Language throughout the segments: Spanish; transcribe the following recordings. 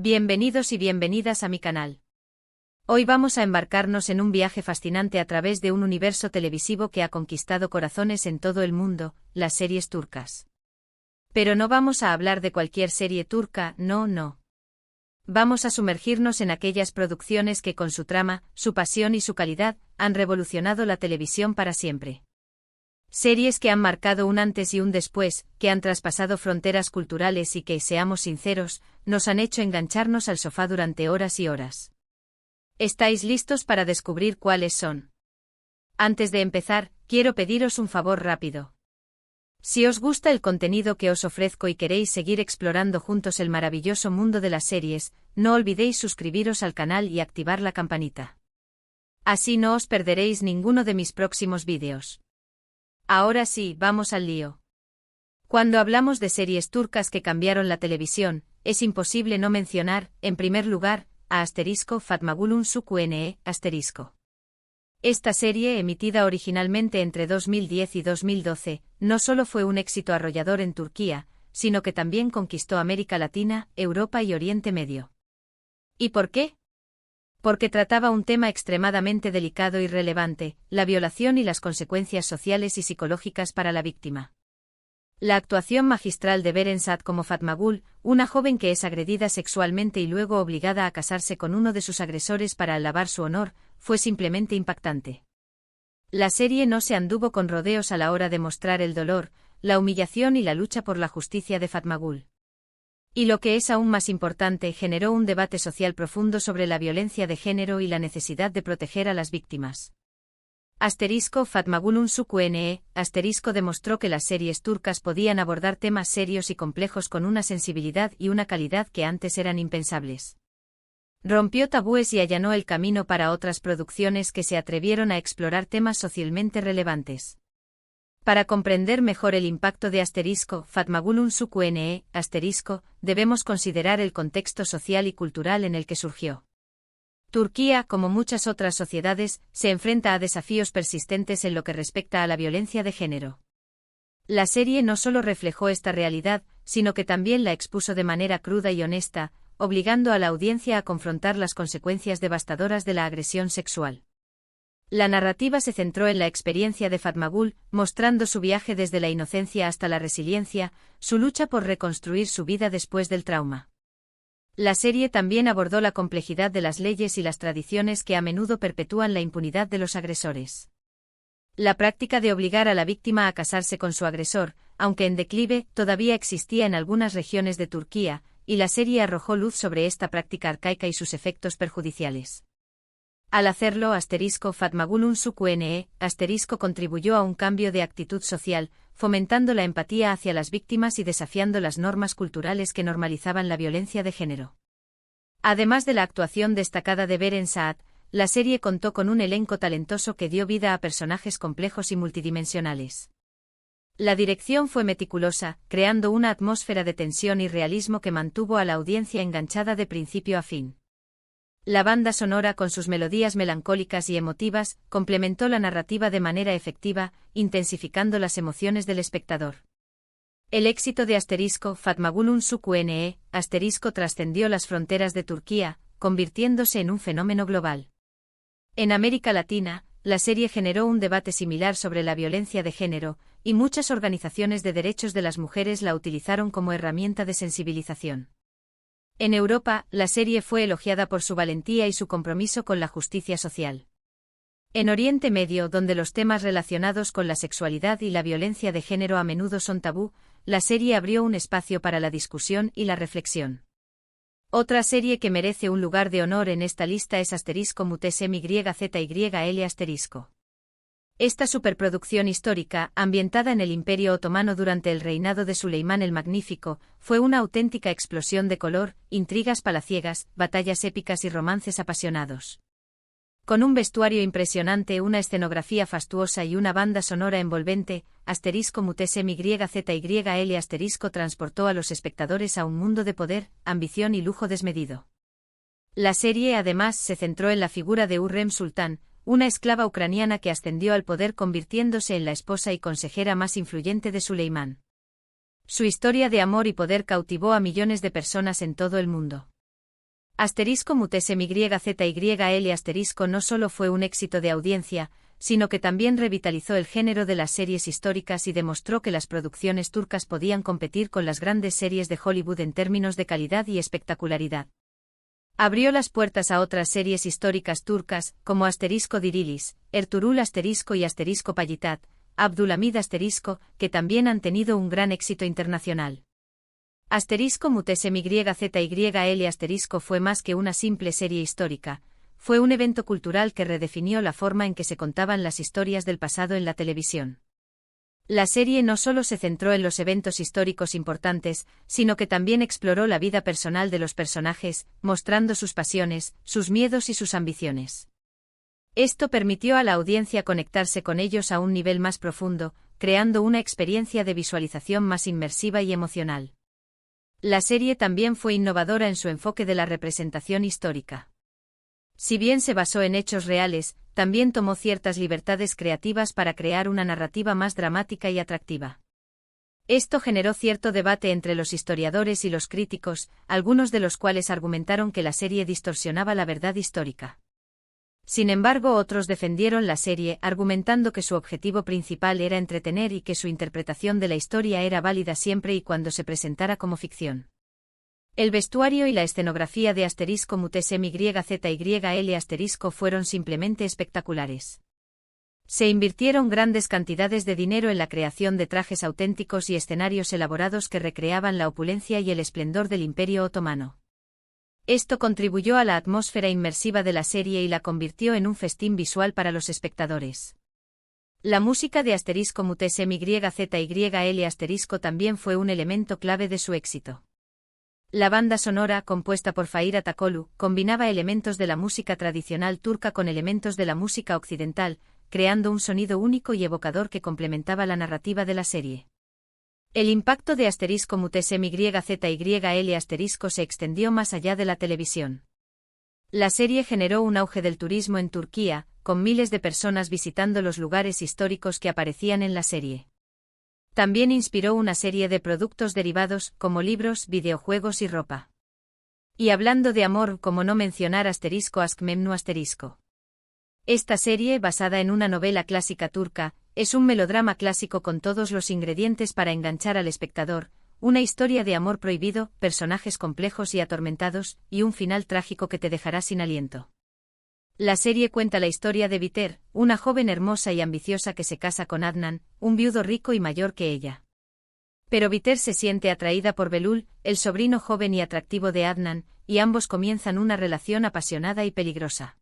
Bienvenidos y bienvenidas a mi canal. Hoy vamos a embarcarnos en un viaje fascinante a través de un universo televisivo que ha conquistado corazones en todo el mundo, las series turcas. Pero no vamos a hablar de cualquier serie turca, no. Vamos a sumergirnos en aquellas producciones que con su trama, su pasión y su calidad, han revolucionado la televisión para siempre. Series que han marcado un antes y un después, que han traspasado fronteras culturales y que, seamos sinceros, nos han hecho engancharnos al sofá durante horas y horas. ¿Estáis listos para descubrir cuáles son? Antes de empezar, quiero pediros un favor rápido. Si os gusta el contenido que os ofrezco y queréis seguir explorando juntos el maravilloso mundo de las series, no olvidéis suscribiros al canal y activar la campanita. Así no os perderéis ninguno de mis próximos vídeos. Ahora sí, vamos al lío. Cuando hablamos de series turcas que cambiaron la televisión, es imposible no mencionar, en primer lugar, a Fatma Gül'ün Su Asterisco. Esta serie, emitida originalmente entre 2010 y 2012, no solo fue un éxito arrollador en Turquía, sino que también conquistó América Latina, Europa y Oriente Medio. ¿Y por qué? Porque trataba un tema extremadamente delicado y relevante, la violación y las consecuencias sociales y psicológicas para la víctima. La actuación magistral de Beren Saat como Fatma Gül, una joven que es agredida sexualmente y luego obligada a casarse con uno de sus agresores para alabar su honor, fue simplemente impactante. La serie no se anduvo con rodeos a la hora de mostrar el dolor, la humillación y la lucha por la justicia de Fatma Gül. Y lo que es aún más importante, generó un debate social profundo sobre la violencia de género y la necesidad de proteger a las víctimas. Fatma Gül'ün Su demostró que las series turcas podían abordar temas serios y complejos con una sensibilidad y una calidad que antes eran impensables. Rompió tabúes y allanó el camino para otras producciones que se atrevieron a explorar temas socialmente relevantes. Para comprender mejor el impacto de Fatma Gül'ün Su debemos considerar el contexto social y cultural en el que surgió. Turquía, como muchas otras sociedades, se enfrenta a desafíos persistentes en lo que respecta a la violencia de género. La serie no solo reflejó esta realidad, sino que también la expuso de manera cruda y honesta, obligando a la audiencia a confrontar las consecuencias devastadoras de la agresión sexual. La narrativa se centró en la experiencia de Fatma Gül, mostrando su viaje desde la inocencia hasta la resiliencia, su lucha por reconstruir su vida después del trauma. La serie también abordó la complejidad de las leyes y las tradiciones que a menudo perpetúan la impunidad de los agresores. La práctica de obligar a la víctima a casarse con su agresor, aunque en declive, todavía existía en algunas regiones de Turquía, y la serie arrojó luz sobre esta práctica arcaica y sus efectos perjudiciales. Al hacerlo, Fatma Gül'ün Su contribuyó a un cambio de actitud social, fomentando la empatía hacia las víctimas y desafiando las normas culturales que normalizaban la violencia de género. Además de la actuación destacada de Beren Saat, la serie contó con un elenco talentoso que dio vida a personajes complejos y multidimensionales. La dirección fue meticulosa, creando una atmósfera de tensión y realismo que mantuvo a la audiencia enganchada de principio a fin. La banda sonora, con sus melodías melancólicas y emotivas, complementó la narrativa de manera efectiva, intensificando las emociones del espectador. El éxito de Fatma Gül'ün Su trascendió las fronteras de Turquía, convirtiéndose en un fenómeno global. En América Latina, la serie generó un debate similar sobre la violencia de género, y muchas organizaciones de derechos de las mujeres la utilizaron como herramienta de sensibilización. En Europa, la serie fue elogiada por su valentía y su compromiso con la justicia social. En Oriente Medio, donde los temas relacionados con la sexualidad y la violencia de género a menudo son tabú, la serie abrió un espacio para la discusión y la reflexión. Otra serie que merece un lugar de honor en esta lista es Myzyl. Esta superproducción histórica, ambientada en el Imperio Otomano durante el reinado de Suleimán el Magnífico, fue una auténtica explosión de color, intrigas palaciegas, batallas épicas y romances apasionados. Con un vestuario impresionante, una escenografía fastuosa y una banda sonora envolvente, Myzyl transportó a los espectadores a un mundo de poder, ambición y lujo desmedido. La serie además se centró en la figura de Hürrem Sultan, una esclava ucraniana que ascendió al poder convirtiéndose en la esposa y consejera más influyente de Suleimán. Su historia de amor y poder cautivó a millones de personas en todo el mundo. Asterisco mutese MYZYL asterisco no solo fue un éxito de audiencia, sino que también revitalizó el género de las series históricas y demostró que las producciones turcas podían competir con las grandes series de Hollywood en términos de calidad y espectacularidad. Abrió las puertas a otras series históricas turcas, como Asterisco Dirilis, Ertuğrul asterisco y Asterisco Payitat, Abdülhamid asterisco, que también han tenido un gran éxito internacional. Asterisco mutese MYZYL asterisco fue más que una simple serie histórica, fue un evento cultural que redefinió la forma en que se contaban las historias del pasado en la televisión. La serie no solo se centró en los eventos históricos importantes, sino que también exploró la vida personal de los personajes, mostrando sus pasiones, sus miedos y sus ambiciones. Esto permitió a la audiencia conectarse con ellos a un nivel más profundo, creando una experiencia de visualización más inmersiva y emocional. La serie también fue innovadora en su enfoque de la representación histórica. Si bien se basó en hechos reales, también tomó ciertas libertades creativas para crear una narrativa más dramática y atractiva. Esto generó cierto debate entre los historiadores y los críticos, algunos de los cuales argumentaron que la serie distorsionaba la verdad histórica. Sin embargo, otros defendieron la serie, argumentando que su objetivo principal era entretener y que su interpretación de la historia era válida siempre y cuando se presentara como ficción. El vestuario y la escenografía de Asterisco mutese MYZYL asterisco fueron simplemente espectaculares. Se invirtieron grandes cantidades de dinero en la creación de trajes auténticos y escenarios elaborados que recreaban la opulencia y el esplendor del Imperio Otomano. Esto contribuyó a la atmósfera inmersiva de la serie y la convirtió en un festín visual para los espectadores. La música de Asterisco mutese MYZYL asterisco también fue un elemento clave de su éxito. La banda sonora, compuesta por Fahir Atakolu, combinaba elementos de la música tradicional turca con elementos de la música occidental, creando un sonido único y evocador que complementaba la narrativa de la serie. El impacto de Asterisco mutese MYZYL asterisco se extendió más allá de la televisión. La serie generó un auge del turismo en Turquía, con miles de personas visitando los lugares históricos que aparecían en la serie. También inspiró una serie de productos derivados, como libros, videojuegos y ropa. Y hablando de amor, como no mencionar Asterisco Aşk Memnu asterisco. Esta serie, basada en una novela clásica turca, es un melodrama clásico con todos los ingredientes para enganchar al espectador, una historia de amor prohibido, personajes complejos y atormentados, y un final trágico que te dejará sin aliento. La serie cuenta la historia de Biter, una joven hermosa y ambiciosa que se casa con Adnan, un viudo rico y mayor que ella. Pero Biter se siente atraída por Belul, el sobrino joven y atractivo de Adnan, y ambos comienzan una relación apasionada y peligrosa.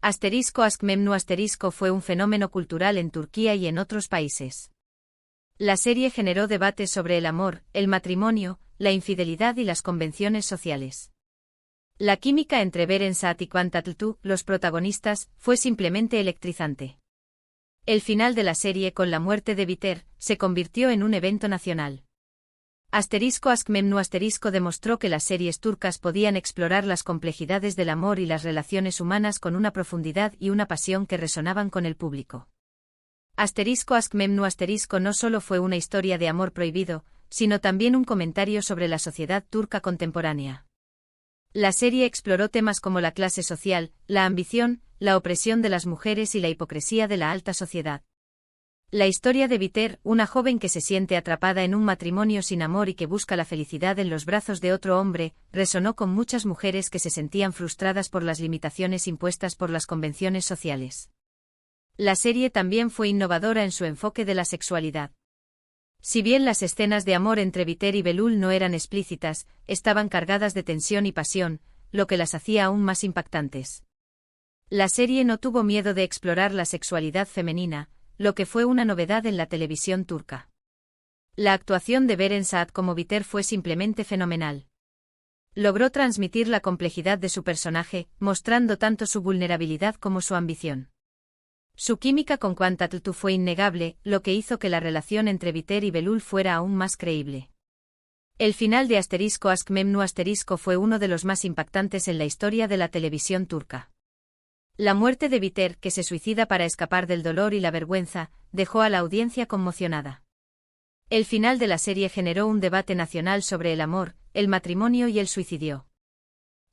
Asterisco Aşk Memnu asterisco fue un fenómeno cultural en Turquía y en otros países. La serie generó debates sobre el amor, el matrimonio, la infidelidad y las convenciones sociales. La química entre Beren Saat y Kwan Tatlıtuğ, los protagonistas, fue simplemente electrizante. El final de la serie con la muerte de Biter se convirtió en un evento nacional. Asterisco Aşk Memnu asterisco demostró que las series turcas podían explorar las complejidades del amor y las relaciones humanas con una profundidad y una pasión que resonaban con el público. Asterisco Aşk Memnu asterisco no solo fue una historia de amor prohibido, sino también un comentario sobre la sociedad turca contemporánea. La serie exploró temas como la clase social, la ambición, la opresión de las mujeres y la hipocresía de la alta sociedad. La historia de Biter, una joven que se siente atrapada en un matrimonio sin amor y que busca la felicidad en los brazos de otro hombre, resonó con muchas mujeres que se sentían frustradas por las limitaciones impuestas por las convenciones sociales. La serie también fue innovadora en su enfoque de la sexualidad. Si bien las escenas de amor entre Biter y Belul no eran explícitas, estaban cargadas de tensión y pasión, lo que las hacía aún más impactantes. La serie no tuvo miedo de explorar la sexualidad femenina, lo que fue una novedad en la televisión turca. La actuación de Beren Saat como Biter fue simplemente fenomenal. Logró transmitir la complejidad de su personaje, mostrando tanto su vulnerabilidad como su ambición. Su química con Kwan Tatlıtuğ fue innegable, lo que hizo que la relación entre Biter y Belul fuera aún más creíble. El final de Asterisco Aşk Memnu asterisco fue uno de los más impactantes en la historia de la televisión turca. La muerte de Biter, que se suicida para escapar del dolor y la vergüenza, dejó a la audiencia conmocionada. El final de la serie generó un debate nacional sobre el amor, el matrimonio y el suicidio.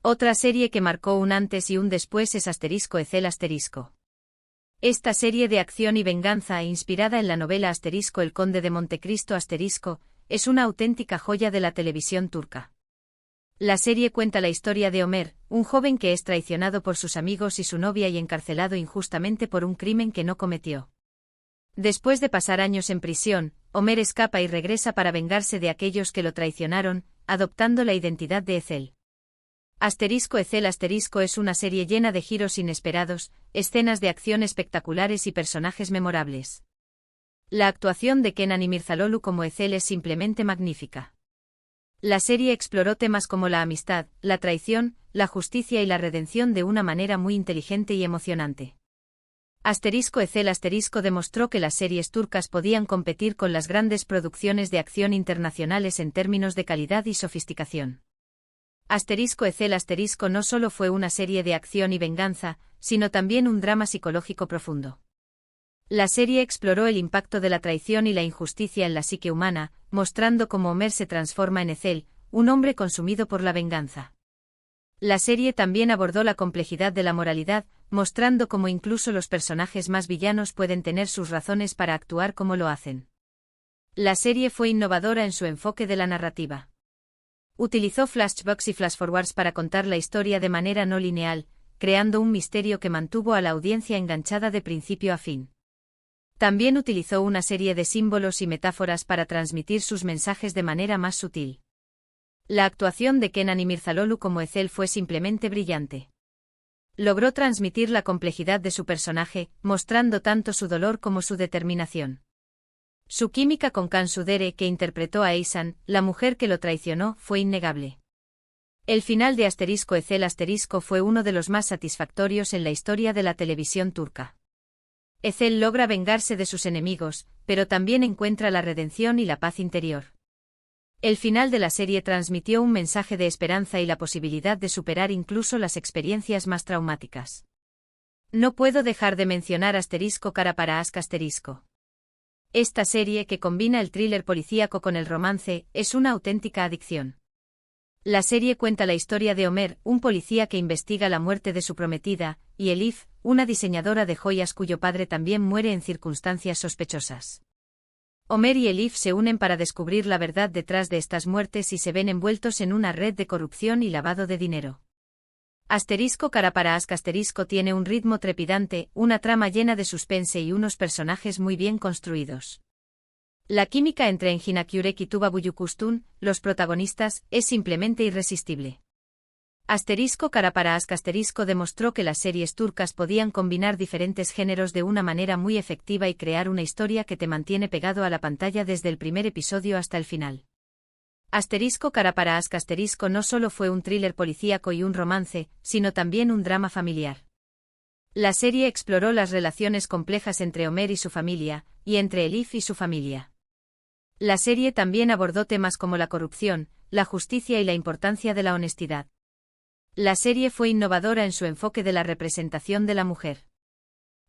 Otra serie que marcó un antes y un después es Ezel. Esta serie de acción y venganza, inspirada en la novela El Conde de Montecristo es una auténtica joya de la televisión turca. La serie cuenta la historia de Ömer, un joven que es traicionado por sus amigos y su novia y encarcelado injustamente por un crimen que no cometió. Después de pasar años en prisión, Ömer escapa y regresa para vengarse de aquellos que lo traicionaron, adoptando la identidad de Ezel. Ezel es una serie llena de giros inesperados, escenas de acción espectaculares y personajes memorables. La actuación de Kenan İmirzalıoğlu como Ezel es simplemente magnífica. La serie exploró temas como la amistad, la traición, la justicia y la redención de una manera muy inteligente y emocionante. Ezel demostró que las series turcas podían competir con las grandes producciones de acción internacionales en términos de calidad y sofisticación. Ezel no solo fue una serie de acción y venganza, sino también un drama psicológico profundo. La serie exploró el impacto de la traición y la injusticia en la psique humana, mostrando cómo Ömer se transforma en Ezel, un hombre consumido por la venganza. La serie también abordó la complejidad de la moralidad, mostrando cómo incluso los personajes más villanos pueden tener sus razones para actuar como lo hacen. La serie fue innovadora en su enfoque de la narrativa. Utilizó flashbacks y flashforwards para contar la historia de manera no lineal, creando un misterio que mantuvo a la audiencia enganchada de principio a fin. También utilizó una serie de símbolos y metáforas para transmitir sus mensajes de manera más sutil. La actuación de Kenan İmirzalıoğlu como Ezel fue simplemente brillante. Logró transmitir la complejidad de su personaje, mostrando tanto su dolor como su determinación. Su química con Cansu Dere, que interpretó a Eysan, la mujer que lo traicionó, fue innegable. El final de Ezel fue uno de los más satisfactorios en la historia de la televisión turca. Ezel logra vengarse de sus enemigos, pero también encuentra la redención y la paz interior. El final de la serie transmitió un mensaje de esperanza y la posibilidad de superar incluso las experiencias más traumáticas. No puedo dejar de mencionar Kara para Ask. Esta serie, que combina el thriller policíaco con el romance, es una auténtica adicción. La serie cuenta la historia de Ömer, un policía que investiga la muerte de su prometida, y Elif, una diseñadora de joyas cuyo padre también muere en circunstancias sospechosas. Ömer y Elif se unen para descubrir la verdad detrás de estas muertes y se ven envueltos en una red de corrupción y lavado de dinero. Kara para Ask tiene un ritmo trepidante, una trama llena de suspense y unos personajes muy bien construidos. La química entre Engin Akyurek y Tuba Büyüküstün, los protagonistas, es simplemente irresistible. Kara para Ask demostró que las series turcas podían combinar diferentes géneros de una manera muy efectiva y crear una historia que te mantiene pegado a la pantalla desde el primer episodio hasta el final. Kara para Ask no solo fue un thriller policíaco y un romance, sino también un drama familiar. La serie exploró las relaciones complejas entre Ömer y su familia, y entre Elif y su familia. La serie también abordó temas como la corrupción, la justicia y la importancia de la honestidad. La serie fue innovadora en su enfoque de la representación de la mujer.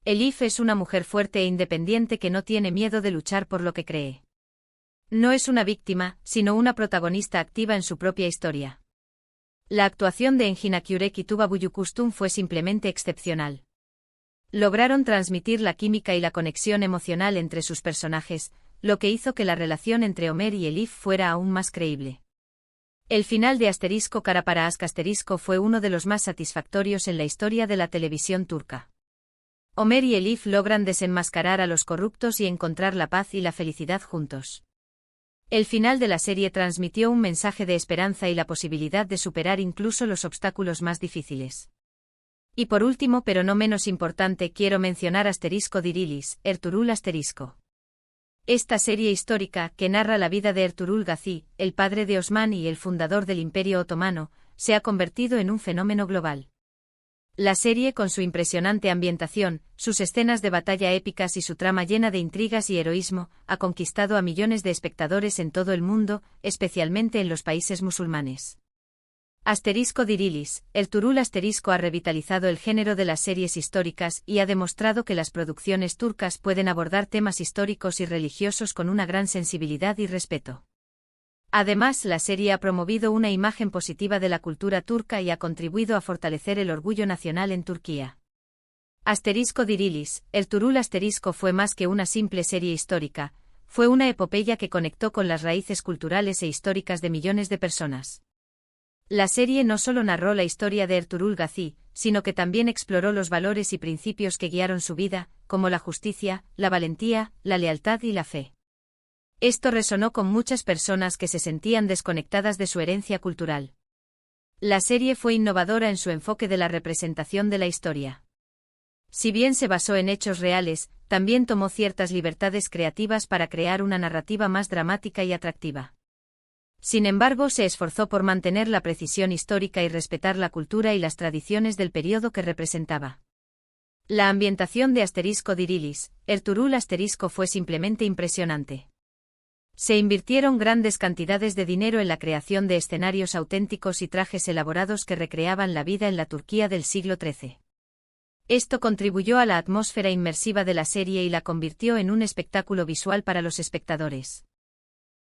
Elif es una mujer fuerte e independiente que no tiene miedo de luchar por lo que cree. No es una víctima, sino una protagonista activa en su propia historia. La actuación de Engin Akyurek y Tuba Büyüküstün fue simplemente excepcional. Lograron transmitir la química y la conexión emocional entre sus personajes, lo que hizo que la relación entre Ömer y Elif fuera aún más creíble. El final de Kara para Ask fue uno de los más satisfactorios en la historia de la televisión turca. Ömer y Elif logran desenmascarar a los corruptos y encontrar la paz y la felicidad juntos. El final de la serie transmitió un mensaje de esperanza y la posibilidad de superar incluso los obstáculos más difíciles. Y por último, pero no menos importante, quiero mencionar Dirilis, Ertuğrul *. Esta serie histórica, que narra la vida de Ertuğrul Gazi, el padre de Osman y el fundador del Imperio Otomano, se ha convertido en un fenómeno global. La serie, con su impresionante ambientación, sus escenas de batalla épicas y su trama llena de intrigas y heroísmo, ha conquistado a millones de espectadores en todo el mundo, especialmente en los países musulmanes. Dirilis, Ertuğrul ha revitalizado el género de las series históricas y ha demostrado que las producciones turcas pueden abordar temas históricos y religiosos con una gran sensibilidad y respeto. Además, la serie ha promovido una imagen positiva de la cultura turca y ha contribuido a fortalecer el orgullo nacional en Turquía. Asterisco Dirilis, Ertuğrul Asterisco fue más que una simple serie histórica, fue una epopeya que conectó con las raíces culturales e históricas de millones de personas. La serie no solo narró la historia de Ertuğrul Gazi, sino que también exploró los valores y principios que guiaron su vida, como la justicia, la valentía, la lealtad y la fe. Esto resonó con muchas personas que se sentían desconectadas de su herencia cultural. La serie fue innovadora en su enfoque de la representación de la historia. Si bien se basó en hechos reales, también tomó ciertas libertades creativas para crear una narrativa más dramática y atractiva. Sin embargo, se esforzó por mantener la precisión histórica y respetar la cultura y las tradiciones del periodo que representaba. La ambientación de Asterisco Dirilis, Ertuğrul Asterisco fue simplemente impresionante. Se invirtieron grandes cantidades de dinero en la creación de escenarios auténticos y trajes elaborados que recreaban la vida en la Turquía del siglo XIII. Esto contribuyó a la atmósfera inmersiva de la serie y la convirtió en un espectáculo visual para los espectadores.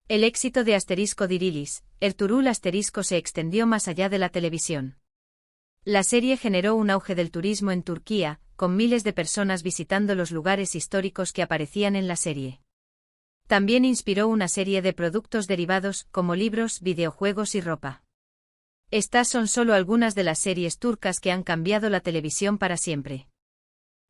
El éxito de Asterisco Dirilis, Ertuğrul Asterisco se extendió más allá de la televisión. La serie generó un auge del turismo en Turquía, con miles de personas visitando los lugares históricos que aparecían en la serie. También inspiró una serie de productos derivados, como libros, videojuegos y ropa. Estas son solo algunas de las series turcas que han cambiado la televisión para siempre.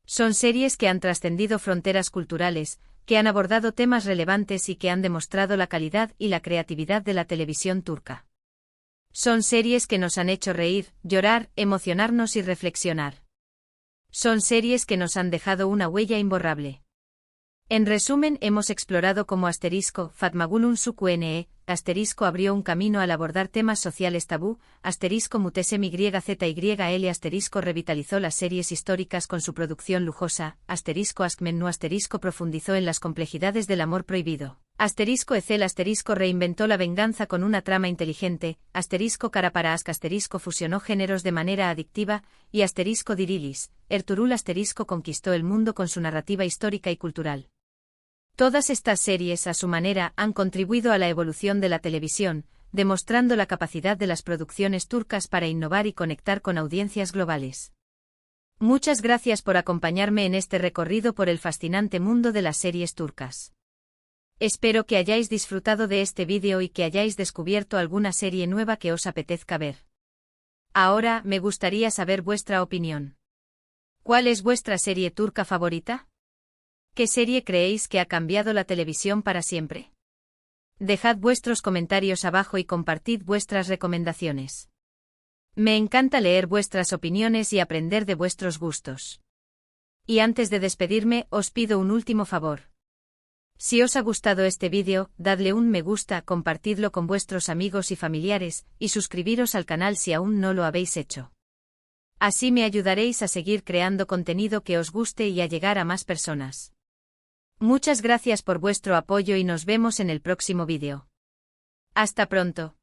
Son series que han trascendido fronteras culturales, que han abordado temas relevantes y que han demostrado la calidad y la creatividad de la televisión turca. Son series que nos han hecho reír, llorar, emocionarnos y reflexionar. Son series que nos han dejado una huella imborrable. En resumen, hemos explorado cómo Asterisco, Fatmagulun Suqne, Asterisco abrió un camino al abordar temas sociales tabú, Asterisco Mutesem YZYL Asterisco revitalizó las series históricas con su producción lujosa, Asterisco Askmennu Asterisco profundizó en las complejidades del amor prohibido, Asterisco Ecel Asterisco reinventó la venganza con una trama inteligente, Asterisco Karaparask Asterisco fusionó géneros de manera adictiva, y Asterisco Dirilis, Ertuğrul Asterisco conquistó el mundo con su narrativa histórica y cultural. Todas estas series, a su manera, han contribuido a la evolución de la televisión, demostrando la capacidad de las producciones turcas para innovar y conectar con audiencias globales. Muchas gracias por acompañarme en este recorrido por el fascinante mundo de las series turcas. Espero que hayáis disfrutado de este vídeo y que hayáis descubierto alguna serie nueva que os apetezca ver. Ahora, me gustaría saber vuestra opinión. ¿Cuál es vuestra serie turca favorita? ¿Qué serie creéis que ha cambiado la televisión para siempre? Dejad vuestros comentarios abajo y compartid vuestras recomendaciones. Me encanta leer vuestras opiniones y aprender de vuestros gustos. Y antes de despedirme, os pido un último favor. Si os ha gustado este vídeo, dadle un me gusta, compartidlo con vuestros amigos y familiares, y suscribiros al canal si aún no lo habéis hecho. Así me ayudaréis a seguir creando contenido que os guste y a llegar a más personas. Muchas gracias por vuestro apoyo y nos vemos en el próximo vídeo. Hasta pronto.